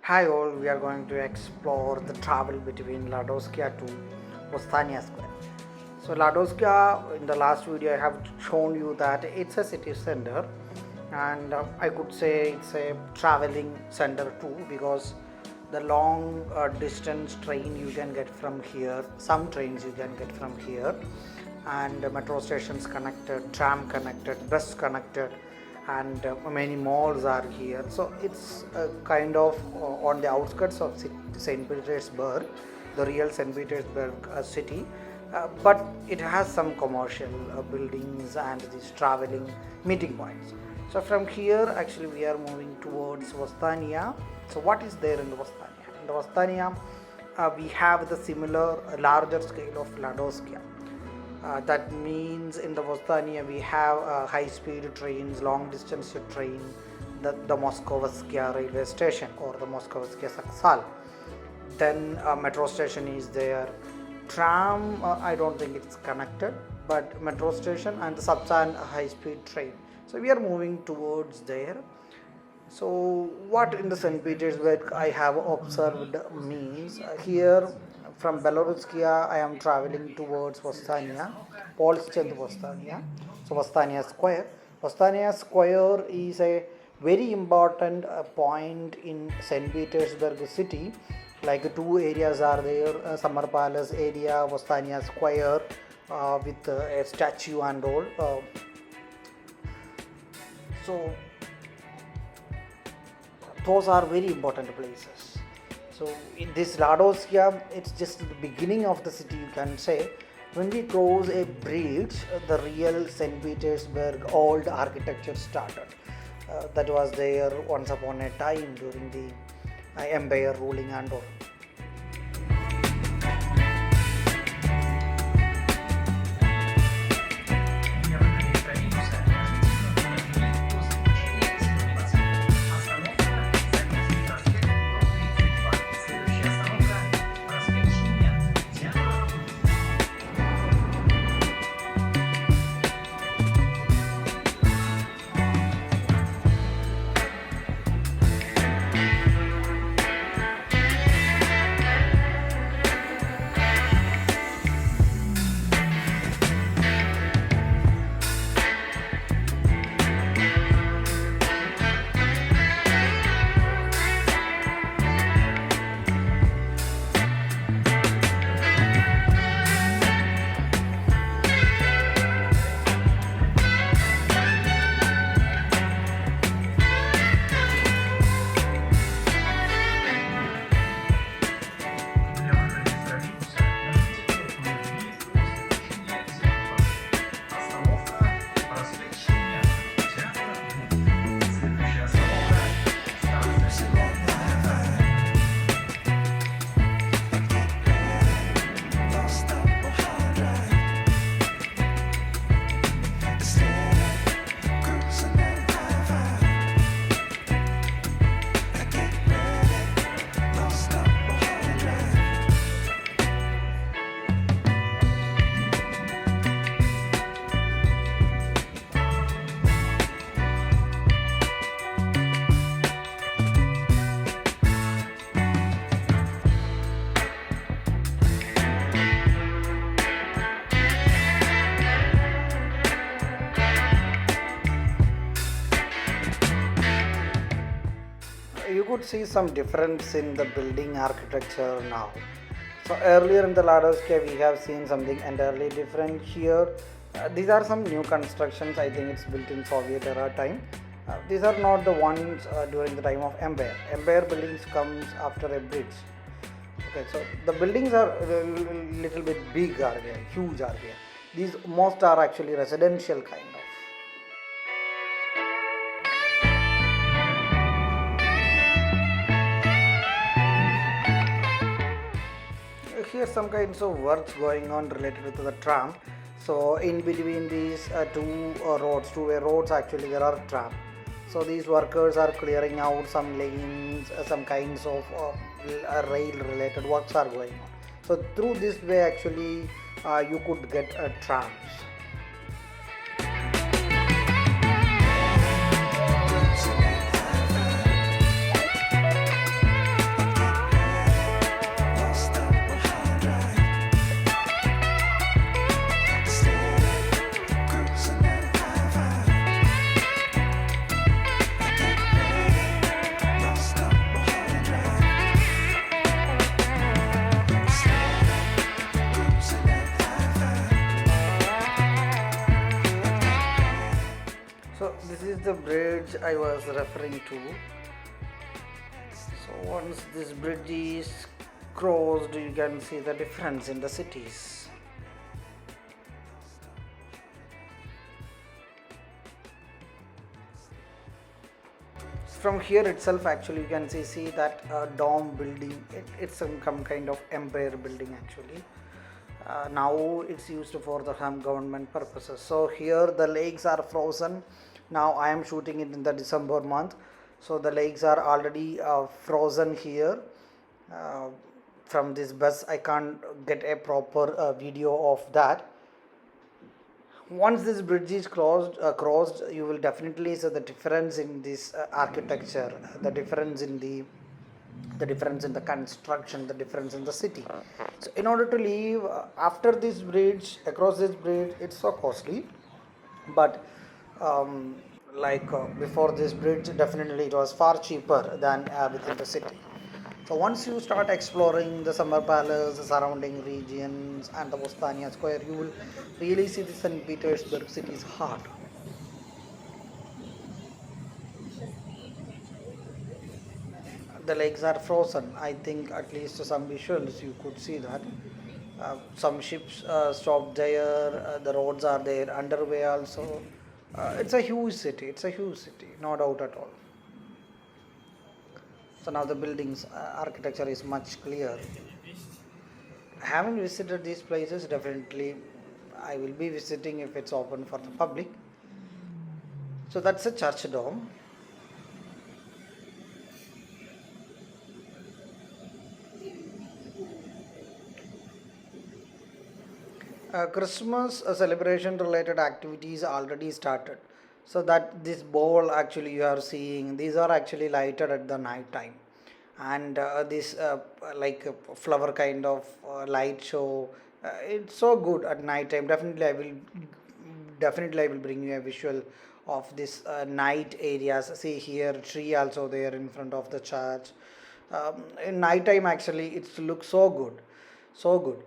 Hi all, we are going to explore the travel between Ladoskya to Vostania Square. So Ladoskya, in the last video I have shown you that it's a city center, and I could say it's a traveling center too, because the long distance train you can get from here, some trains you can get from here, and metro stations connected, tram connected, bus connected, and many malls are here. So it's kind of on the outskirts of St. Petersburg, the real St. Petersburg city, but it has some commercial buildings and these traveling meeting points. So from here actually we are moving towards Vostania. So what is there in the Vostania? In the Vostania we have the similar larger scale of Ladoskya. That means in the Vostania we have high-speed trains, long-distance train, the Moskovskaya railway station or the Moskovskaya Saksal. Then metro station is there. Tram, I don't think it's connected, but metro station and the subsan high-speed train. So we are moving towards there. So what in the St. Petersburg I have observed means here from Ladoskya I am traveling towards Vostania, Polschand Vostania. So Vostania Square. Vostania Square is a very important point in St. Petersburg city. Like two areas are there, Summer Palace area, Vostania Square with a statue and all. So those are very important places. So in this Ladoskya, it's just the beginning of the city, you can say. When we cross a bridge, the real St. Petersburg old architecture started. That was there once upon a time during the empire ruling and all. You could see some difference in the building architecture now. So earlier in the Ladoskya we have seen something entirely different here. These are some new constructions. I think it's built in Soviet era time. These are not the ones during the time of empire. Empire buildings comes after a bridge. Okay, so the buildings are a little bit big are there, huge are there. These most are actually residential kind of. Here some kinds of works going on related to the tram. So in between these two-way roads actually there are tram. So these workers are clearing out some lanes, some kinds of rail related works are going on. So through this way actually you could get trams. bridge I was referring to. So once this bridge is crossed, you can see the difference in the cities. From here itself, actually, you can see that dome building. It's some kind of empire building actually. Now it's used for the government purposes. So here the lakes are frozen. Now I am shooting it in the December month, so the lakes are already frozen here. uh, from this bus I can't get a proper video of that. Once this bridge is crossed, you will definitely see the difference in this architecture, the difference in the construction, the difference in the city. So in order to live after this bridge, across this bridge, it's so costly. But before this bridge, definitely it was far cheaper than within the city. So once you start exploring the Summer Palace, the surrounding regions, and the Vostania Square, you will really see the St. Petersburg city's heart. The lakes are frozen. I think at least some visuals you could see that. Some ships stopped there. The roads are there underway also. It's a huge city. It's a huge city, no doubt at all. So now the buildings architecture is much clear. Haven't visited these places, definitely I will be visiting if it's open for the public. So that's a church dome. Christmas celebration related activities already started. So that this ball actually you are seeing, these are actually lighted at the night time, and this flower kind of light show. It's so good at night time. Definitely I will bring you a visual of this night areas. See here, tree also there in front of the church. In night time actually it looks so good, so good.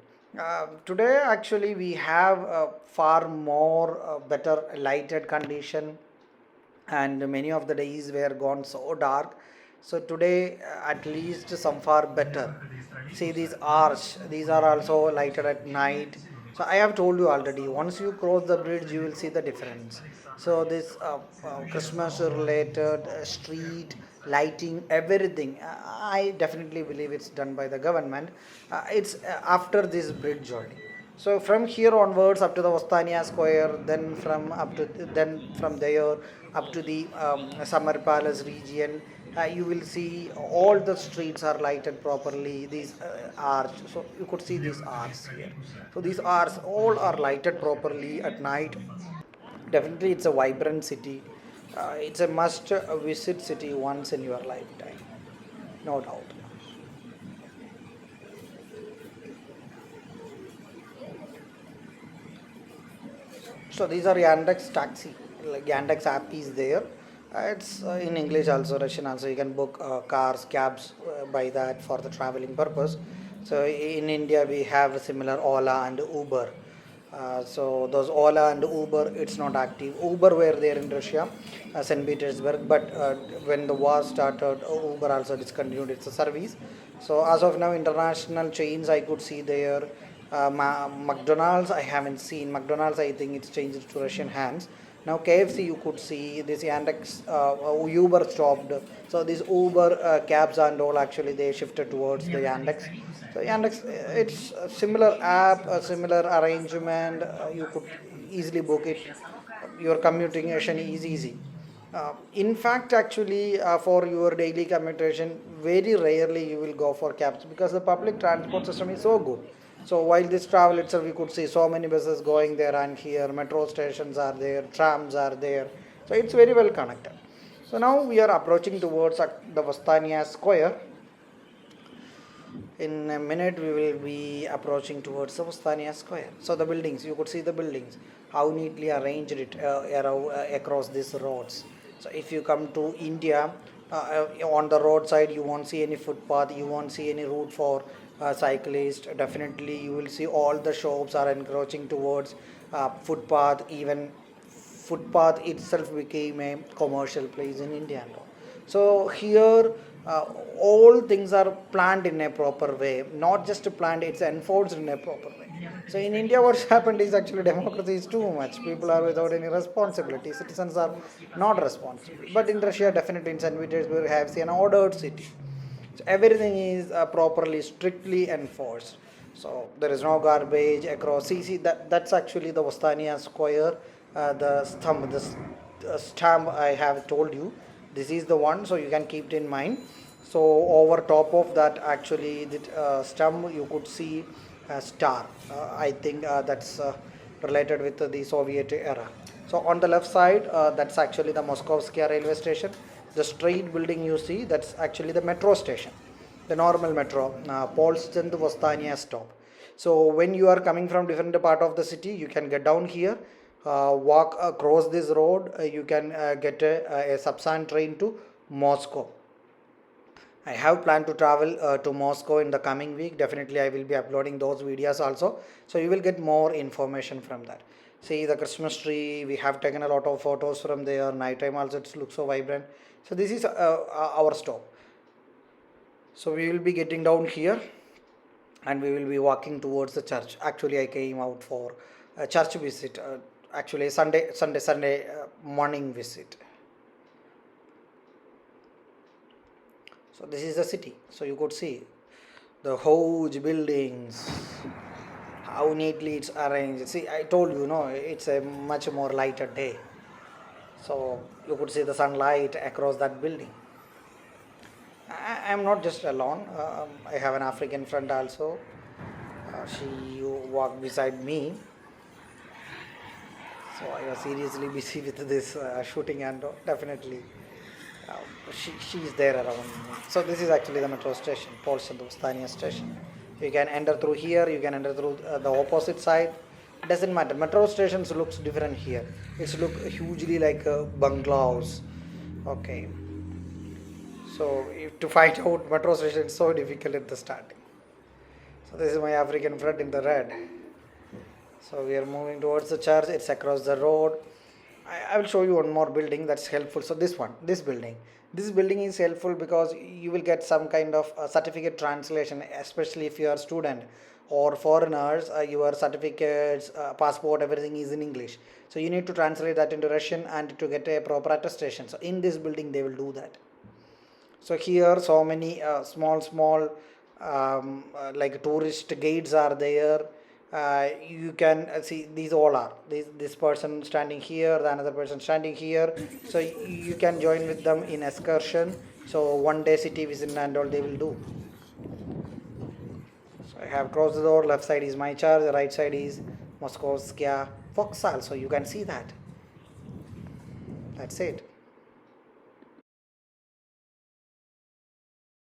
Today actually we have far more better lighted condition, and many of the days were gone so dark. So today at least some far better. See these arch, these are also lighted at night. So I have told you already, once you cross the bridge you will see the difference. So this Christmas related street lighting, everything, I definitely believe it's done by the government. It's after this bridge only. So from here onwards up to the Vostania Square, then from there up to the Summer Palace region, you will see all the streets are lighted properly. These arch, so you could see these arcs here. So these arcs all are lighted properly at night. Definitely, it's a vibrant city. It's a must visit city once in your lifetime, no doubt. So these are Yandex taxi, like Yandex app is there. It's in English also, Russian also. You can book cars, cabs by that for the traveling purpose. So in India we have similar Ola and Uber. So those Ola and Uber, it's not active. Uber were there in Russia, St. Petersburg, but when the war started, Uber also discontinued its service. So as of now, international chains I could see there. McDonald's I haven't seen. McDonald's I think it's changed to Russian hands. Now KFC you could see this Yandex, Uber stopped. So these Uber cabs and all actually they shifted towards the Yandex. So Yandex, it's a similar app, a similar arrangement. You could easily book it. Your commutation is easy. In fact, actually, for your daily commutation, very rarely you will go for cabs because the public transport system is so good. So while this travel itself, we could see so many buses going there and here. Metro stations are there, trams are there. So it's very well connected. So now we are approaching towards the Vostania Square. In a minute, we will be approaching towards the Vostania Square. So the buildings, you could see the buildings, how neatly arranged it across these roads. So if you come to India, on the roadside, you won't see any footpath, you won't see any route for cyclists. Definitely, you will see all the shops are encroaching towards footpath, even footpath itself became a commercial place in India. So here all things are planned in a proper way, not just planned, it's enforced in a proper way. So in India what's happened is actually democracy is too much. People are without any responsibility. Citizens are not responsible. But in Russia definitely in St. Petersburg have seen an ordered city. So everything is properly, strictly enforced. So there is no garbage across. See, that's actually the Vostania square, the stamp I have told you. This is the one, so you can keep it in mind. So over top of that, actually, the stamp you could see a star. I think that's related with the Soviet era. So on the left side, that's actually the Moskovskaya railway station. The straight building you see, that's actually the metro station, the normal metro, Polschand Vostania stop. So when you are coming from different part of the city, you can get down here, walk across this road, you can get a subsan train to Moscow. I have planned to travel to Moscow in the coming week. Definitely I will be uploading those videos also. So you will get more information from that. See the Christmas tree, we have taken a lot of photos from there. Nighttime also it looks so vibrant. So this is our stop. So we will be getting down here and we will be walking towards the church. Actually I came out for a church visit, actually Sunday morning visit. So this is the city. So you could see the huge buildings, how neatly it's arranged. See, I told you, no, it's a much more lighter day. So you could see the sunlight across that building. I am not just alone. I have an African friend also. She walked beside me. So I was seriously busy with this shooting, and definitely she is there around me. So this is actually the metro station, Polschand Vostania station. You can enter through here, you can enter through the opposite side. It doesn't matter. Metro stations looks different here. It's look hugely like bungalows. Okay. So to find out metro station is so difficult at the starting. So this is my African friend in the red. So we are moving towards the church. It's across the road. I will show you one more building that's helpful. So this building is helpful because you will get some kind of certificate translation, especially if you are a student or foreigners. Your certificates, passport, everything is in English. So you need to translate that into Russian and to get a proper attestation. So in this building they will do that. So here so many small like tourist guides are there. You can see these all are this person standing here, the another person standing here. So you can join with them in excursion. So one day city visit and all they will do. So I have crossed the door. Left side is my church, the right side is Moskovskaya Foxal. So you can see that. That's it.